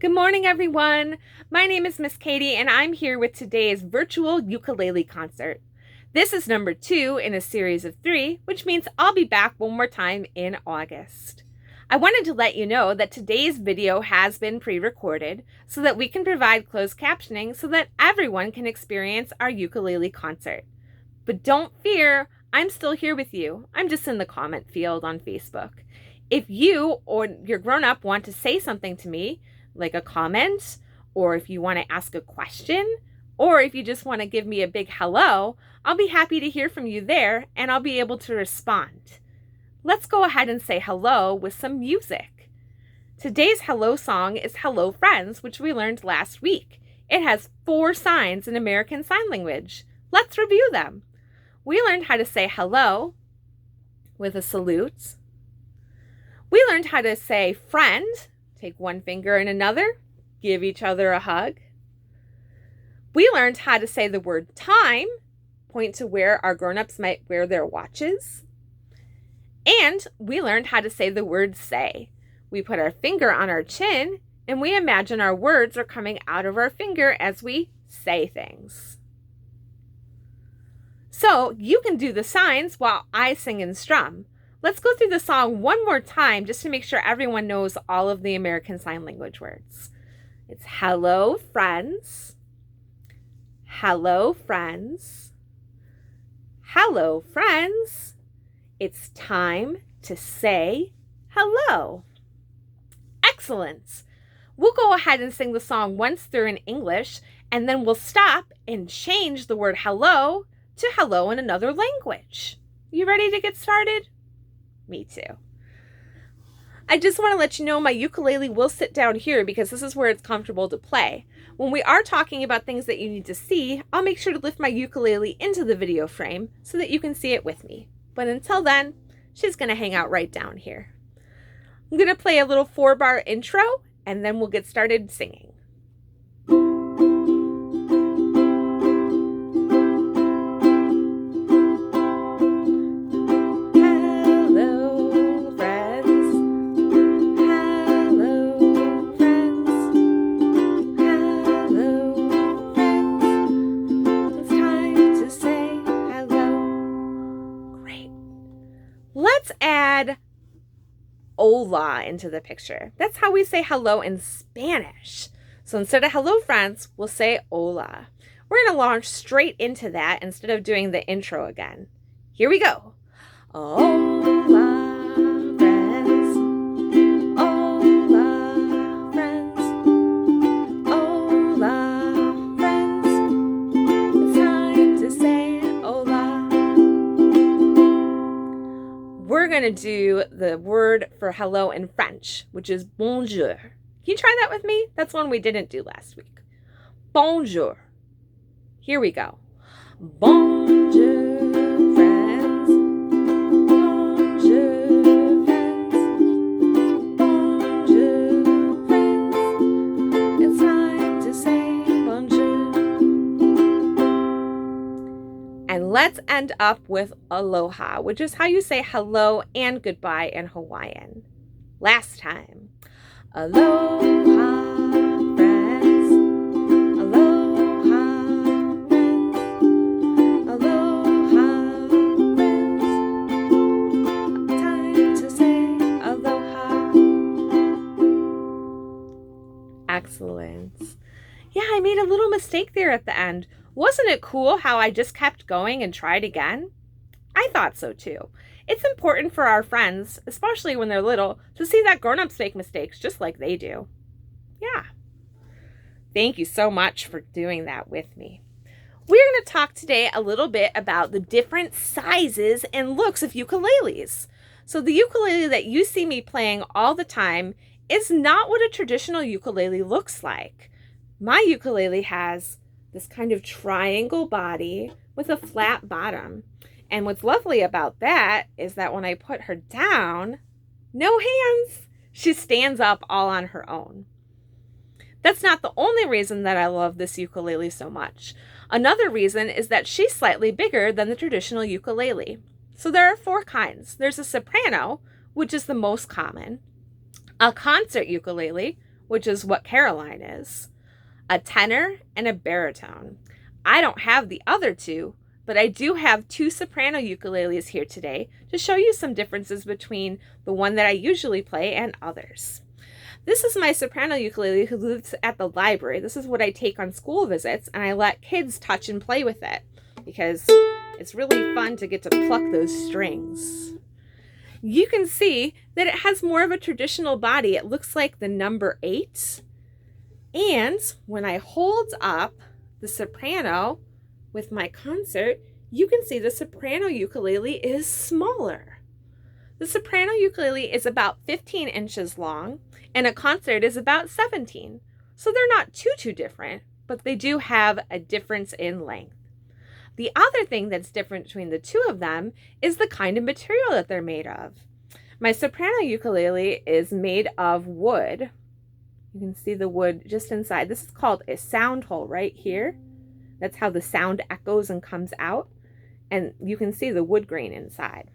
Good morning, everyone. My name is Miss Katie, and I'm here with today's virtual ukulele concert. This is number 2 in a series of 3, which means I'll be back one more time in August. I wanted to let you know that today's video has been pre-recorded so that we can provide closed captioning so that everyone can experience our ukulele concert. But don't fear, I'm still here with you. I'm just in the comment field on Facebook. If you or your grown-up want to say something to me, like a comment, or if you want to ask a question, or if you just want to give me a big hello, I'll be happy to hear from you there and I'll be able to respond. Let's go ahead and say hello with some music. Today's hello song is Hello Friends, which we learned last week. It has 4 signs in American Sign Language. Let's review them. We learned how to say hello with a salute. We learned how to say friend. Take one finger and another, give each other a hug. We learned how to say the word time, point to where our grown-ups might wear their watches. And we learned how to say the word say. We put our finger on our chin and we imagine our words are coming out of our finger as we say things. So you can do the signs while I sing and strum. Let's go through the song one more time just to make sure everyone knows all of the American Sign Language words. It's hello, friends. Hello, friends. Hello, friends. It's time to say hello. Excellent. We'll go ahead and sing the song once through in English, and then we'll stop and change the word hello to hello in another language. You ready to get started? Me too. I just want to let you know my ukulele will sit down here because this is where it's comfortable to play. When we are talking about things that you need to see, I'll make sure to lift my ukulele into the video frame so that you can see it with me. But until then, she's going to hang out right down here. I'm going to play a little 4-bar intro and then we'll get started singing. Let's add hola into the picture. That's how we say hello in Spanish. So instead of hello friends, we'll say hola. We're going to launch straight into that instead of doing the intro again. Here we go. Hola friends. Hola friends. Hola friends. It's time to say hola. We're going to do the word for hello in French, which is bonjour. Can you try that with me? That's one we didn't do last week. Bonjour. Here we go. Bonjour, friends. Bonjour, friends. Bonjour, friends. It's time to say bonjour. And let's end up with aloha, which is how you say hello and goodbye in Hawaiian. Last time. Aloha, friends. Aloha, friends. Aloha, friends. Time to say aloha. Excellent. Yeah, I made a little mistake there at the end. Wasn't it cool how I just kept going and tried again? I thought so too. It's important for our friends, especially when they're little, to see that grown-ups make mistakes just like they do. Yeah. Thank you so much for doing that with me. We're going to talk today a little bit about the different sizes and looks of ukuleles. So the ukulele that you see me playing all the time is not what a traditional ukulele looks like. My ukulele has this kind of triangle body with a flat bottom. And what's lovely about that is that when I put her down, no hands. She stands up all on her own. That's not the only reason that I love this ukulele so much. Another reason is that she's slightly bigger than the traditional ukulele. So there are 4 kinds. There's a soprano, which is the most common, a concert ukulele, which is what Caroline is, a tenor, and a baritone. I don't have the other two, but I do have two soprano ukuleles here today to show you some differences between the one that I usually play and others. This is my soprano ukulele who lives at the library. This is what I take on school visits, and I let kids touch and play with it because it's really fun to get to pluck those strings. You can see that it has more of a traditional body. It looks like the number 8. And when I hold up the soprano with my concert, you can see the soprano ukulele is smaller. The soprano ukulele is about 15 inches long, and a concert is about 17. So they're not too different, but they do have a difference in length. The other thing that's different between the two of them is the kind of material that they're made of. My soprano ukulele is made of wood. You can see the wood just inside. This is called a sound hole right here. That's how the sound echoes and comes out. And you can see the wood grain inside.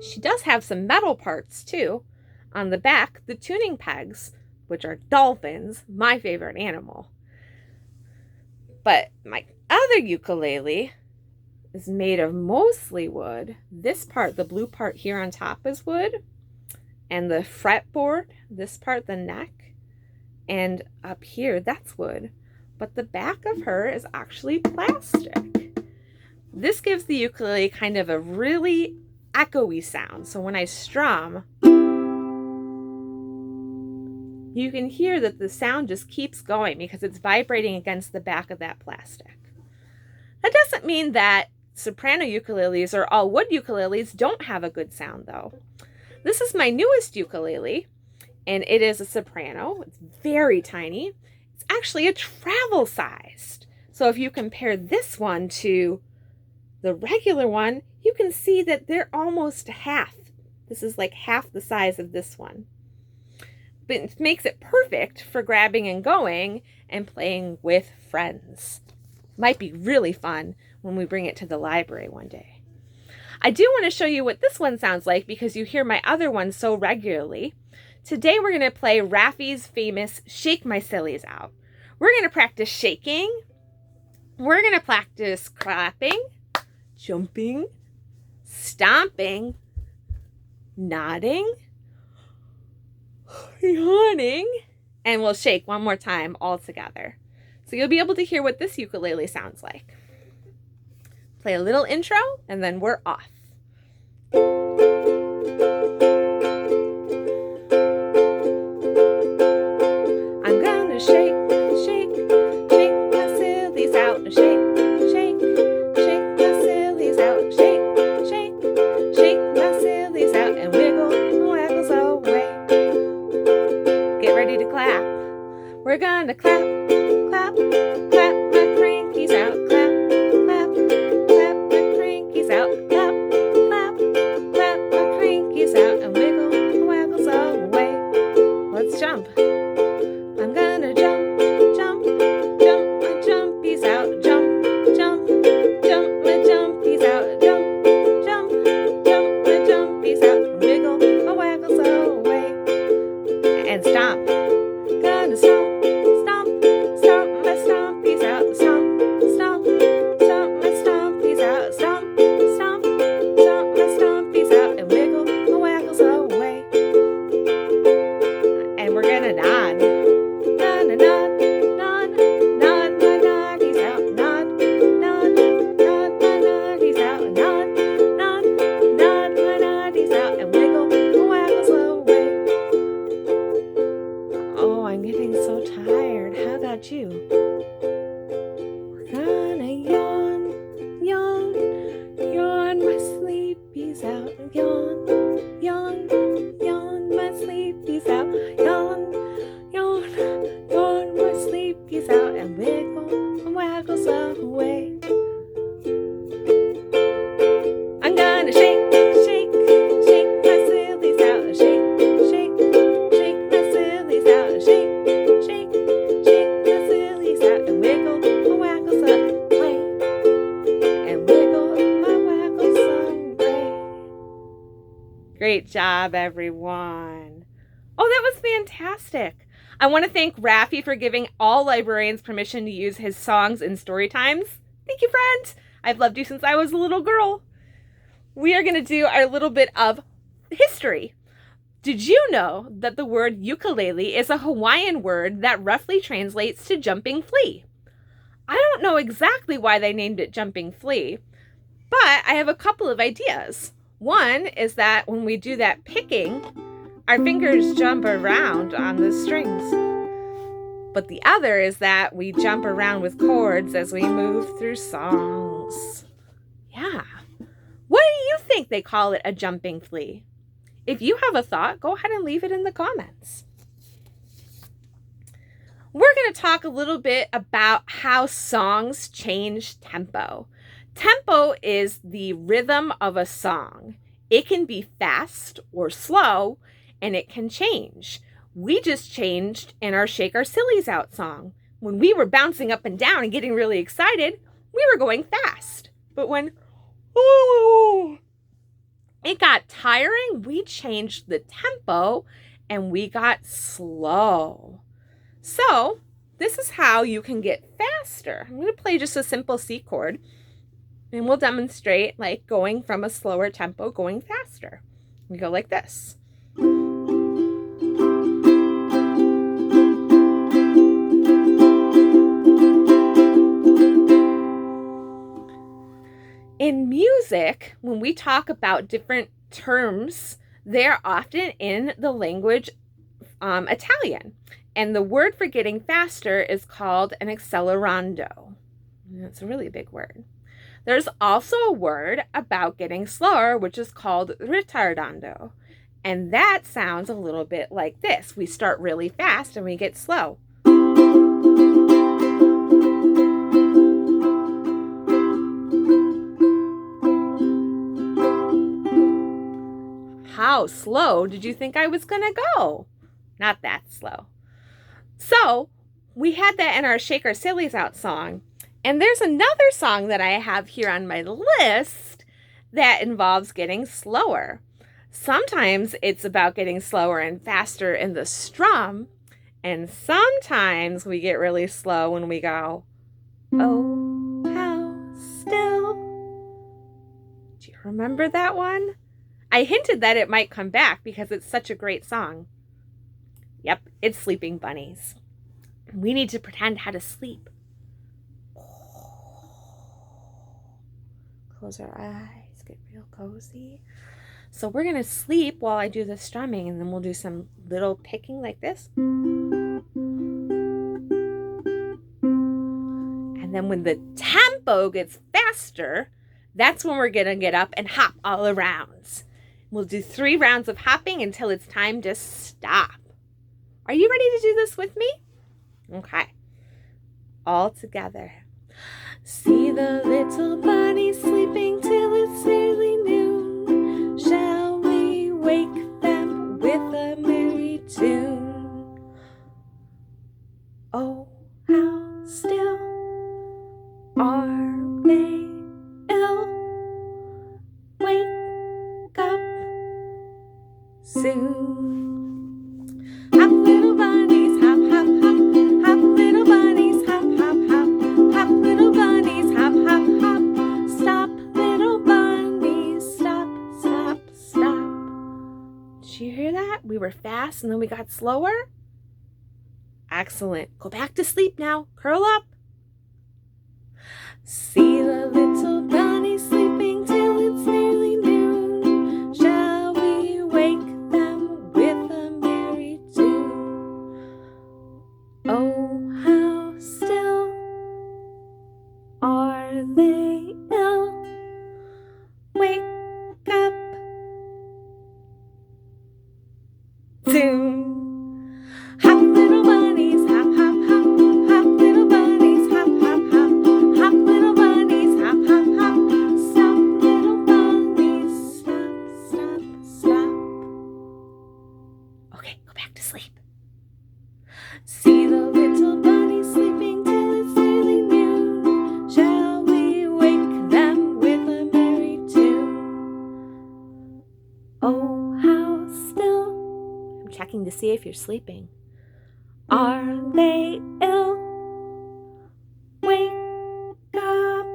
She does have some metal parts too. On the back, the tuning pegs, which are dolphins, my favorite animal. But my other ukulele is made of mostly wood. This part, the blue part here on top, is wood. And the fretboard, this part, the neck, and up here, that's wood. But the back of her is actually plastic. This gives the ukulele kind of a really echoey sound. So when I strum, you can hear that the sound just keeps going because it's vibrating against the back of that plastic. That doesn't mean that soprano ukuleles or all wood ukuleles don't have a good sound though. This is my newest ukulele, and it is a soprano. It's very tiny. It's actually a travel sized. So if you compare this one to the regular one, you can see that they're almost half. This is like half the size of this one. But it makes it perfect for grabbing and going and playing with friends. Might be really fun when we bring it to the library one day. I do want to show you what this one sounds like because you hear my other one so regularly. Today we're going to play Raffi's famous Shake My Sillies Out. We're going to practice shaking. We're going to practice clapping, jumping, stomping, nodding, yawning, and we'll shake one more time all together. So you'll be able to hear what this ukulele sounds like. Play a little intro, and then we're off. I'm gonna shake, shake, shake my sillies out. Shake, shake, shake my sillies out. Shake, shake, shake my sillies out. And wiggle, waggles away. Get ready to clap. We're gonna clap, clap, clap my crankies out. Clap, clap, clap my crankies out. Clap, clap, clap my crankies out. And wiggle, waggles away. Let's jump. I'm gonna jump, jump, jump my jumpies out. Jump, jump, jump my jumpies out. Jump, jump, jump my jumpies out. And wiggle, waggles away. And stomp. Gonna stomp. You. We're gonna yawn, yawn, yawn my sleepies out. Yawn, yawn, yawn my sleepies out. Yawn, yawn, yawn my sleepies out. And wiggle and waggles away. I'm gonna shake, shake, shake my sillies out. Shake, shake, shake my sillies out. Shake, shake, shake and wiggle my waggles away. And wiggle my waggles away. Great job, everyone. Oh, that was fantastic. I want to thank Raffi for giving all librarians permission to use his songs in story times. Thank you, friend. I've loved you since I was a little girl. We are going to do our little bit of history. Did you know that the word ukulele is a Hawaiian word that roughly translates to jumping flea? I don't know exactly why they named it jumping flea, but I have a couple of ideas. One is that when we do that picking, our fingers jump around on the strings. But the other is that we jump around with chords as we move through songs. Yeah. What do you think they call it a jumping flea? If you have a thought, go ahead and leave it in the comments. We're going to talk a little bit about how songs change tempo. Tempo is the rhythm of a song. It can be fast or slow, and it can change. We just changed in our Shake Our Sillies Out song. When we were bouncing up and down and getting really excited, we were going fast. But when it got tiring, we changed the tempo and we got slow. So this is how you can get faster. I'm going to play just a simple C chord and we'll demonstrate like going from a slower tempo, going faster. We go like this. In music, when we talk about different terms, they're often in the language Italian. And the word for getting faster is called an accelerando. That's a really big word. There's also a word about getting slower, which is called ritardando. And that sounds a little bit like this. We start really fast and we get slow. How slow did you think I was going to go? Not that slow. So we had that in our Shake Our Sillies Out song. And there's another song that I have here on my list that involves getting slower. Sometimes it's about getting slower and faster in the strum. And sometimes we get really slow when we go, oh, how still. Do you remember that one? I hinted that it might come back because it's such a great song. Yep, it's Sleeping Bunnies. We need to pretend how to sleep. Close our eyes, get real cozy. So we're going to sleep while I do the strumming, and then we'll do some little picking like this. And then when the tempo gets faster, that's when we're going to get up and hop all around. We'll do 3 rounds of hopping until it's time to stop. Are you ready to do this with me? Okay. All together. See the little bunny sleeping till it's nearly noon. Shall we wake them with a merry tune? Oh, how still are they ill? Wake up soon. Hop, little bunnies, hop, hop, hop. Hop, little bunnies, hop, hop, hop. Hop, little bunnies, hop, hop, hop. Stop, little bunnies, stop, stop, stop. Did you hear that? We were fast and then we got slower. Excellent. Go back to sleep now. Curl up. See the little bunny sleeping till it's nearly noon. Shall we wake them with a merry tune? Oh, how still are they ill? Wake up soon. Hop, little bunnies, hop, hop, hop. Hop, little bunnies, hop, hop, hop. Hop, little bunnies, hop, hop, hop. Stop, little bunnies, stop, stop, stop. Okay, go back to sleep. See the little bunny sleeping till it's nearly noon. Shall we wake them with a merry tune? Oh, how still. I'm checking to see if you're sleeping. Are they ill? Wake up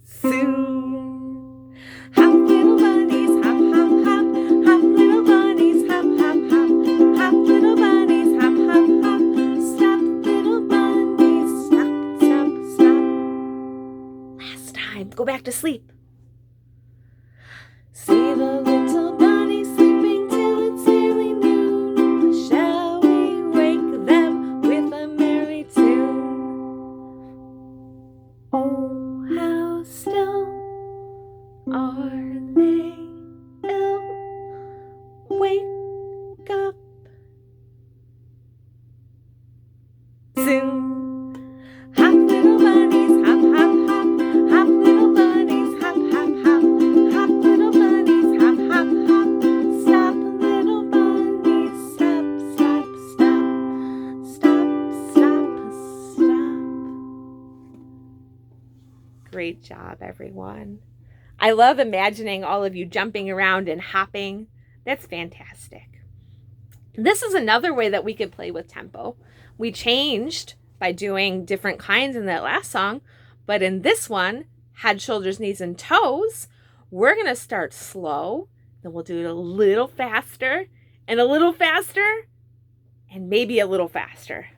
soon. Hop, little bunnies, hop, hop, hop. Hop, little bunnies, hop, hop, hop. Hop, little bunnies, hop, hop, hop. Stop, little bunnies, stop, stop, stop. Last time, go back to sleep. See the little bunnies sleeping till it's nearly noon. Shall we wake them with a merry tune? Oh, how still are they ill? Wake up soon. Hop, little bunnies, hop, hop, hop. Hop, little bunnies, hop, hop, hop. Hop, little bunnies, hop, hop, hop. Stop, little bunnies, stop, stop, stop. Stop, stop, stop. Great job, everyone. I love imagining all of you jumping around and hopping. That's fantastic. This is another way that we could play with tempo. We changed by doing different kinds in that last song, but in this one, head, shoulders, knees, and toes, we're going to start slow, then we'll do it a little faster, and maybe a little faster.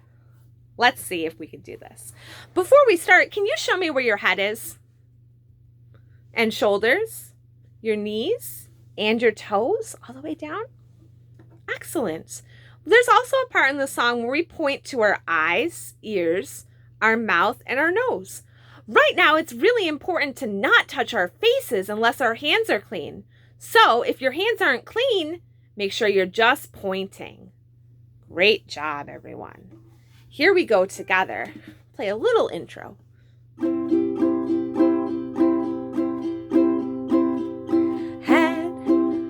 Let's see if we can do this. Before we start, can you show me where your head is? And shoulders, your knees, and your toes all the way down? Excellent. There's also a part in the song where we point to our eyes, ears, our mouth, and our nose. Right now, it's really important to not touch our faces unless our hands are clean. So if your hands aren't clean, make sure you're just pointing. Great job, everyone. Here we go together. Play a little intro. Head,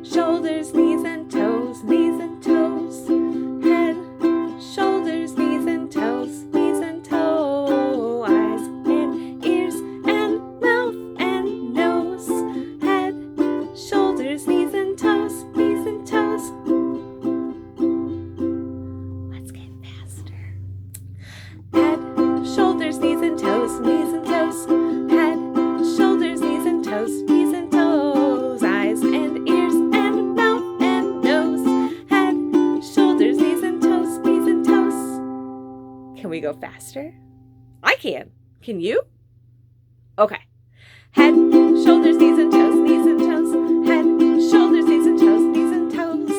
shoulders, knees, and toes, knees and toes. Head, shoulders, knees, and toes, knees and toes. Eyes and ears and mouth and nose. Head, shoulders, knees, and toes, knees and toes. Let's get faster. Head, shoulders, knees, and toes, knees and toes. Head, shoulders, knees, and toes, knees and toes. Eyes and ears and mouth and nose. Head, shoulders, knees, and toes, knees and toes. Can we go faster? I can. Can you? Okay. Head, shoulders, knees, and toes, knees and toes. Head, shoulders, knees, and toes, knees and toes.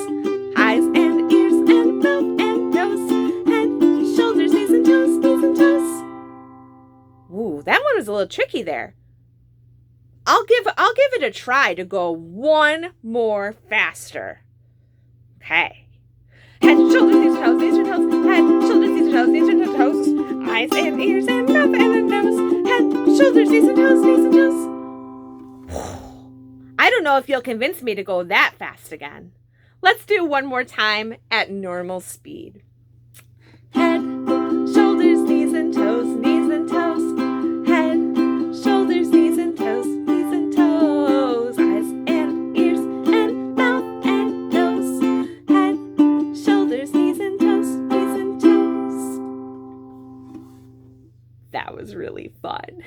Eyes and ears and mouth and nose. Head, shoulders, knees, and toes, knees and toes. Ooh, that one was a little tricky there. I'll give it a try to go one more faster. Okay. Head, shoulders, knees, and toes, knees and toes. Head, shoulders, knees, and toes, knees and toes. Eyes and ears and mouth and a nose. Head, shoulders, knees, and toes, knees and toes. I don't know if you'll convince me to go that fast again. Let's do one more time at normal speed. Head, shoulders, knees, and toes, knees and toes. Head, shoulders, knees, and toes, knees and toes. Eyes and ears and mouth and nose. Head, shoulders, knees, and toes, knees and toes. That was really fun.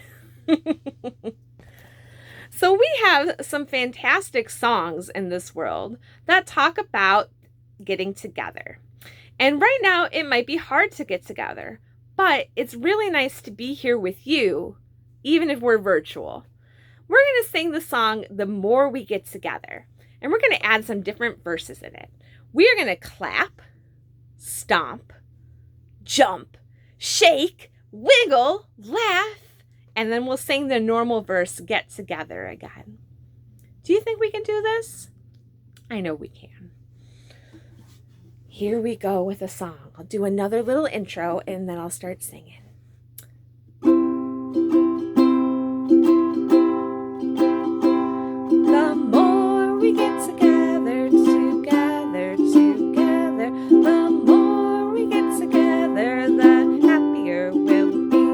So we have some fantastic songs in this world that talk about getting together. And right now it might be hard to get together, but it's really nice to be here with you, even if we're virtual. We're going to sing the song The More We Get Together, and we're going to add some different verses in it. We are going to clap, stomp, jump, shake, wiggle, laugh, and then we'll sing the normal verse, Get Together, again. Do you think we can do this? I know we can. Here we go with a song. I'll do another little intro and then I'll start singing. The more we get together, together, together, the more we get together, the happier we'll be.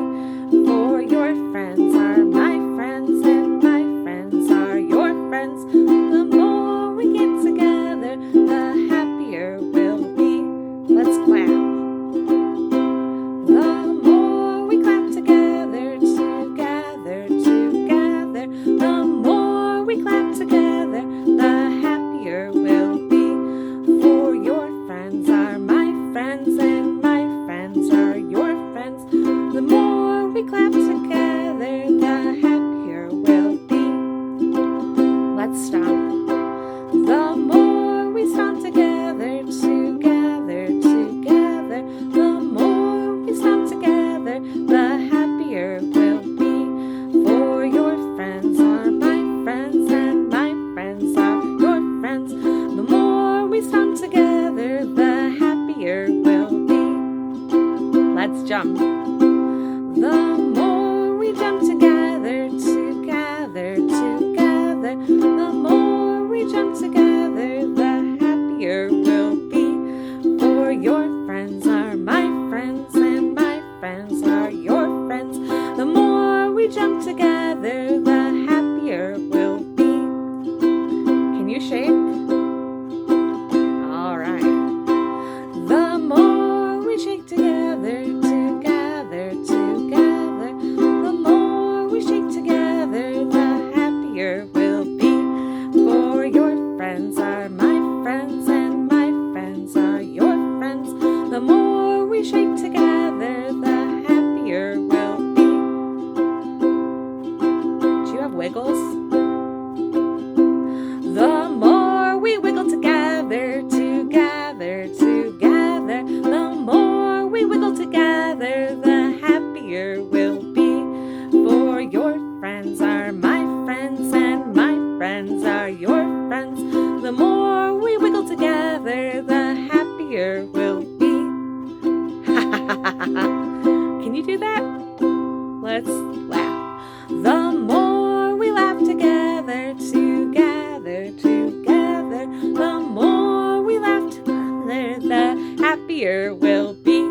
For your friends are my friends and my friends are your friends. The more we get together, the happier we'll be. jump. The more we jump together, together, together, the more we jump together, the happier we'll be. For your friends are my friends, and my friends are your friends. The more we jump together, the happier we'll be. Can you shake? All right. The more we shake together, together, together, the more we shake together, the happier we'll be. For your friends are my friends, and my friends are your friends. The more we shake together, the happier we'll be. Do you have wiggles? The more we wiggle together, together, together, the more we wiggle together, the happier we'll be. For your friends are my friends, and my friends are your friends. The more we wiggle together, the happier we'll be. Can you do that? Let's laugh. The more we laugh together, together, together, the more we laugh together, the happier we'll be.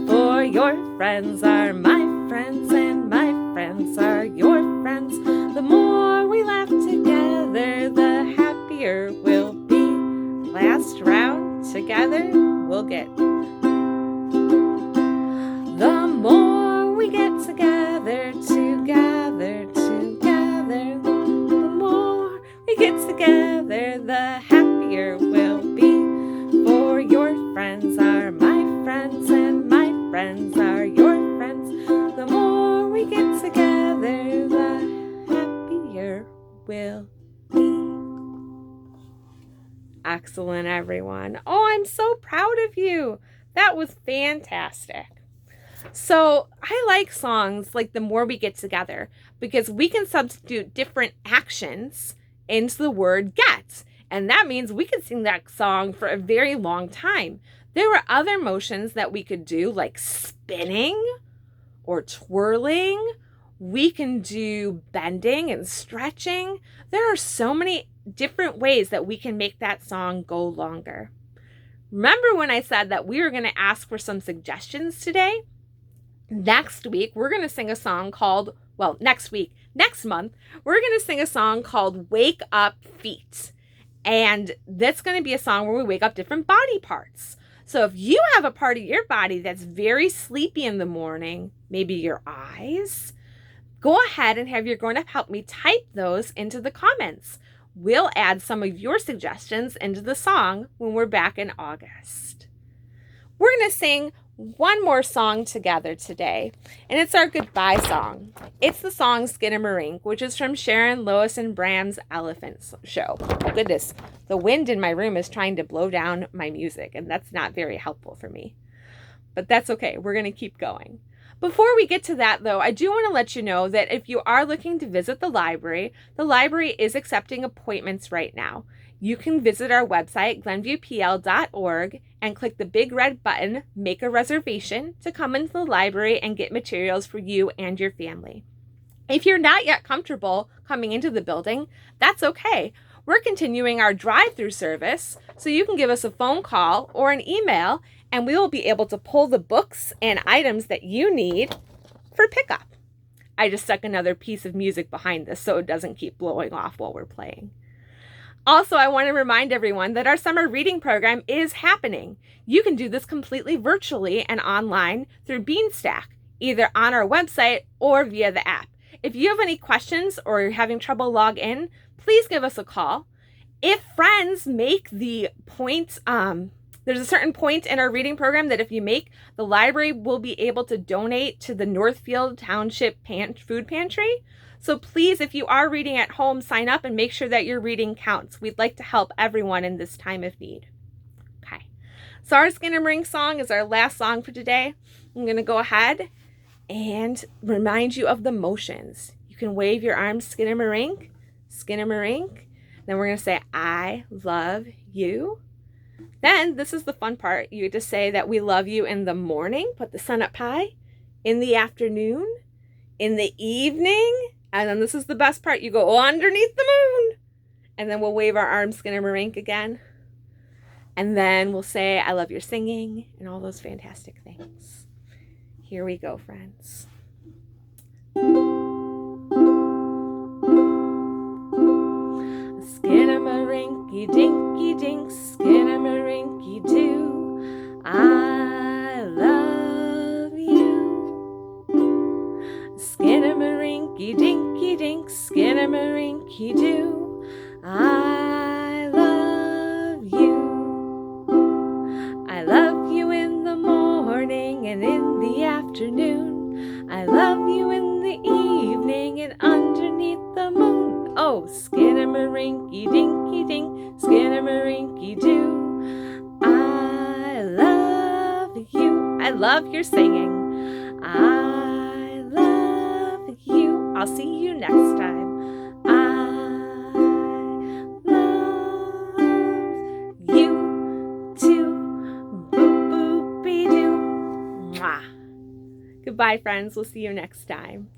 For your friends are my friends, and my friends are your friends. The more we laugh together, the happier we'll be. Last round, together we'll get. The more we get together, together, together, the more we get together, the happier we'll be. For your friends are my friends, and my friends are your friends. The more we get together, the happier we'll be. Excellent, everyone. Oh, I'm so proud of you. That was fantastic. So I like songs like The More We Get Together because we can substitute different actions into the word get. And that means we could sing that song for a very long time. There were other motions that we could do like spinning or twirling. We can do bending and stretching. There are so many different ways that we can make that song go longer. Remember when I said that we were going to ask for some suggestions today? Next week, we're going to sing a song called, next month, we're going to sing a song called Wake Up Feet. And that's going to be a song where we wake up different body parts. So if you have a part of your body that's very sleepy in the morning, maybe your eyes, go ahead and have your grown-up help me type those into the comments. We'll add some of your suggestions into the song when we're back in August. We're going to sing one more song together today, and it's our goodbye song. It's the song Skinamarink, which is from Sharon Lois and Bram's Elephant Show. Oh goodness, the wind in my room is trying to blow down my music, and that's not very helpful for me. But that's okay, we're going to keep going. Before we get to that, though, I do want to let you know that if you are looking to visit the library is accepting appointments right now. You can visit our website, glenviewpl.org, and click the big red button, Make a Reservation, to come into the library and get materials for you and your family. If you're not yet comfortable coming into the building, that's okay. We're continuing our drive-through service, so you can give us a phone call or an email, and we will be able to pull the books and items that you need for pickup. I just stuck another piece of music behind this so it doesn't keep blowing off while we're playing. Also, I want to remind everyone that our summer reading program is happening. You can do this completely virtually and online through Beanstack, either on our website or via the app. If you have any questions or you're having trouble log in, please give us a call. If friends make the point, there's a certain point in our reading program that if you make, the library will be able to donate to the Northfield Township Food Pantry. So please, if you are reading at home, sign up and make sure that your reading counts. We'd like to help everyone in this time of need. Okay, so our Skinamarink song is our last song for today. I'm going to go ahead and remind you of the motions. You can wave your arms, Skinamarink, Skinamarink. Then we're going to say, I love you. Then, this is the fun part. You get to say that we love you in the morning. Put the sun up high. in the afternoon, in the evening, and then this is the best part, you go underneath the moon, and then we'll wave our arms, skinamarink again, and then we'll say, I love your singing, and all those fantastic things. Here we go, friends. Skinamarinky dinky dink, skinamarinky doo, I love you. Skinamarinky dinky dink, skinamarinky doo, I love you. I love you in the morning and in the afternoon. I love you in the evening and underneath the moon. Oh, skinamarinky dinky dink, skinamarinky doo, I love you. I love your singing. I love you. I'll see you next time. I love you too. Boop boopy doo. Mwah. Goodbye, friends. We'll see you next time.